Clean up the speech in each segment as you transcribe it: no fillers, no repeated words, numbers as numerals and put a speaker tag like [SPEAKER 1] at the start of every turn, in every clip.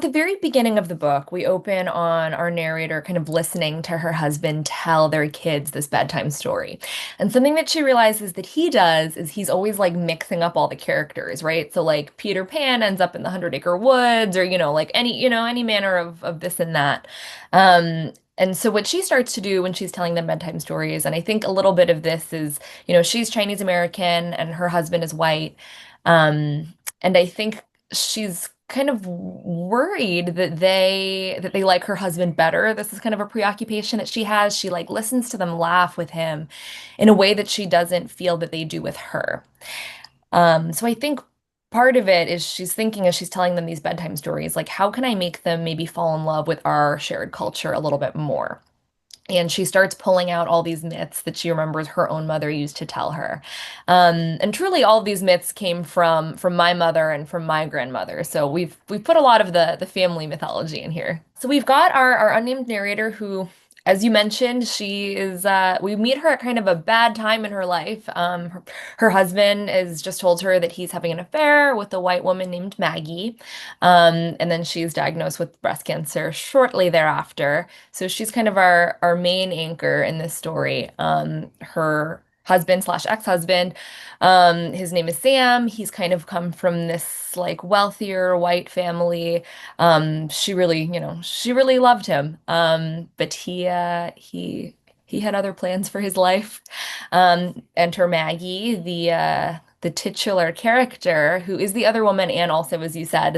[SPEAKER 1] The very beginning of the book, we open on our narrator kind of listening to her husband tell their kids this bedtime story. And something that she realizes that he does is he's always like mixing up all the characters, right? So like Peter Pan ends up in the Hundred Acre Woods or, like any manner of this and that. And so what she starts to do when she's telling them bedtime stories, and I think a little bit of this is, she's Chinese American and her husband is white. And I think she's kind of worried that they like her husband better. This is kind of a preoccupation that she has. She like listens to them laugh with him in a way that she doesn't feel that they do with her. So I think part of it is she's thinking as she's telling them these bedtime stories, like how can I make them maybe fall in love with our shared culture a little bit more? And she starts pulling out all these myths that she remembers her own mother used to tell her. And truly, all of these myths came from my mother and from my grandmother. So we've put a lot of the family mythology in here. So we've got our unnamed narrator who, as you mentioned, she is we meet her at kind of a bad time in her life. Her husband has just told her that he's having an affair with a white woman named Maggie. And then she's diagnosed with breast cancer shortly thereafter. So she's kind of our main anchor in this story. Her husband slash ex-husband, his name is Sam. He's kind of come from this like wealthier white family. She really loved him. But he had other plans for his life. Enter Maggie, the titular character, who is the other woman, and also, as you said,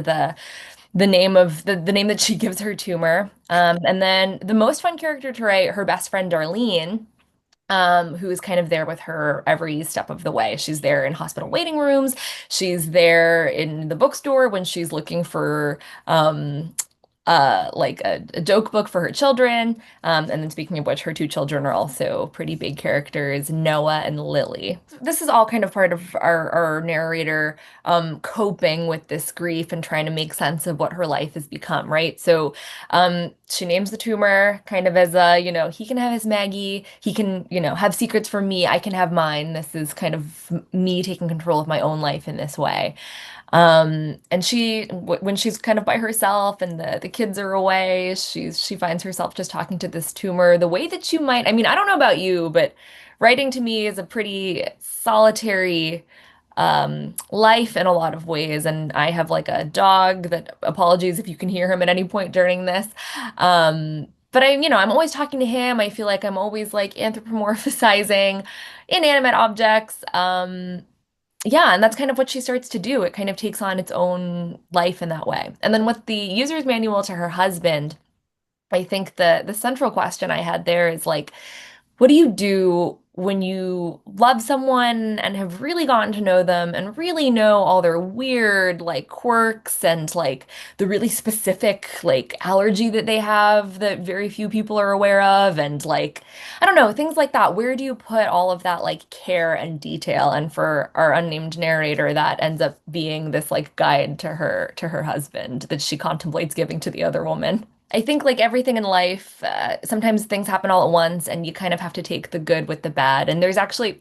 [SPEAKER 1] the name of the name that she gives her tumor. And then the most fun character to write, her best friend Darlene, who is kind of there with her every step of the way. She's there in hospital waiting rooms. She's there in the bookstore when she's looking for like a joke book for her children. And then speaking of which, her two children are also pretty big characters, Noah and Lily. This is all kind of part of our narrator coping with this grief and trying to make sense of what her life has become, right? So she names the tumor kind of as he can have his Maggie, he can, have secrets from me, I can have mine. This is kind of me taking control of my own life in this way. And when she's kind of by herself and the kids are away, she finds herself just talking to this tumor the way that you might, I mean, I don't know about you, but writing to me is a pretty solitary life in a lot of ways. And I have like a dog that, apologies if you can hear him at any point during this. But I'm always talking to him. I feel like I'm always like anthropomorphizing inanimate objects. Yeah, and that's kind of what she starts to do. It kind of takes on its own life in that way. And then with the user's manual to her husband, I think the central question I had there is like, what do you do when you love someone and have really gotten to know them and really know all their weird like quirks and like the really specific like allergy that they have that very few people are aware of and like I don't know, things like that. Where do you put all of that like care and detail? And for our unnamed narrator, that ends up being this like guide to her husband that she contemplates giving to the other woman. I think like everything in life, sometimes things happen all at once and you kind of have to take the good with the bad. And there's actually,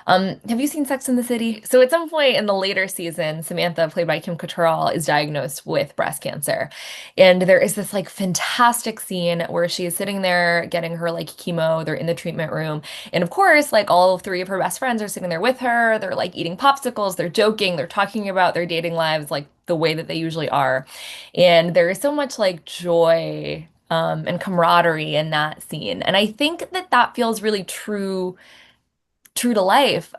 [SPEAKER 1] have you seen Sex and the City? So at some point in the later season, Samantha, played by Kim Cattrall, is diagnosed with breast cancer. And there is this like fantastic scene where she is sitting there getting her like chemo. They're in the treatment room. And of course, like all three of her best friends are sitting there with her. They're like eating popsicles, they're joking, they're talking about their dating lives like the way that they usually are. And there is so much like joy and camaraderie in that scene. And I think that that feels really true to life.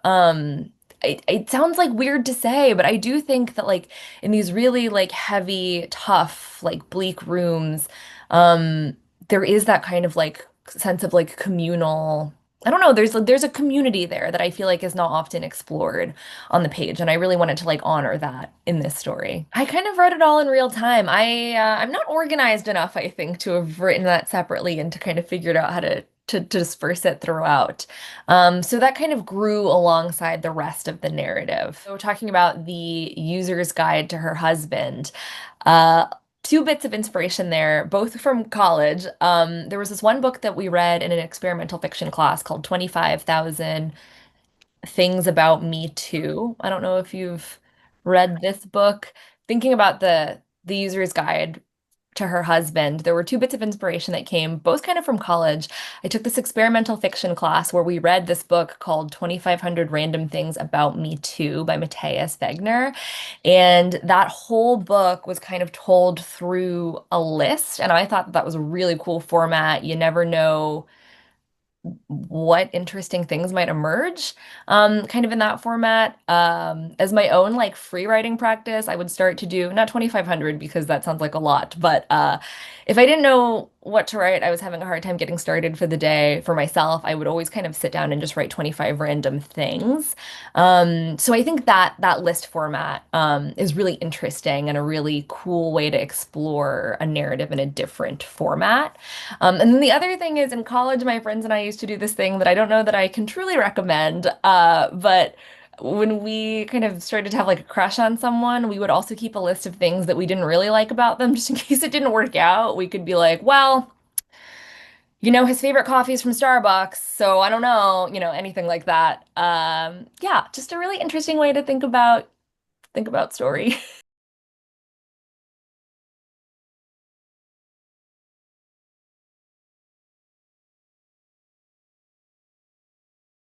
[SPEAKER 1] It sounds like weird to say, but I do think that like in these really like heavy, tough, like bleak rooms, there is that kind of like sense of like communal. I don't know, there's a community there that I feel like is not often explored on the page, and I really wanted to like honor that in this story. I kind of wrote it all in real time. I'm not organized enough, I think, to have written that separately and to kind of figured out how to disperse it throughout. So that kind of grew alongside the rest of the narrative. So talking about the user's guide to her husband, uh, two bits of inspiration there, both from college. There was this one book that we read in an experimental fiction class called 25,000 Things About Me Too. I don't know if you've read this book. Thinking about the user's guide to her husband. There were two bits of inspiration that came, both kind of from college. I took this experimental fiction class where we read this book called 2,500 Random Things About Me Too by Matthias Wegner. And that whole book was kind of told through a list. And I thought that was a really cool format. You never know what interesting things might emerge kind of in that format. As my own like free writing practice, I would start to do not 2,500 because that sounds like a lot, but if I didn't know what to write, I was having a hard time getting started for the day for myself, I would always kind of sit down and just write 25 random things. So I think that that list format is really interesting and a really cool way to explore a narrative in a different format. And then the other thing is in college, my friends and I used to do this thing that I don't know that I can truly recommend, but when we kind of started to have like a crush on someone, we would also keep a list of things that we didn't really like about them, just in case it didn't work out. We could be like, well, his favorite coffee is from Starbucks, so I don't know, anything like that. Yeah, just a really interesting way to think about story.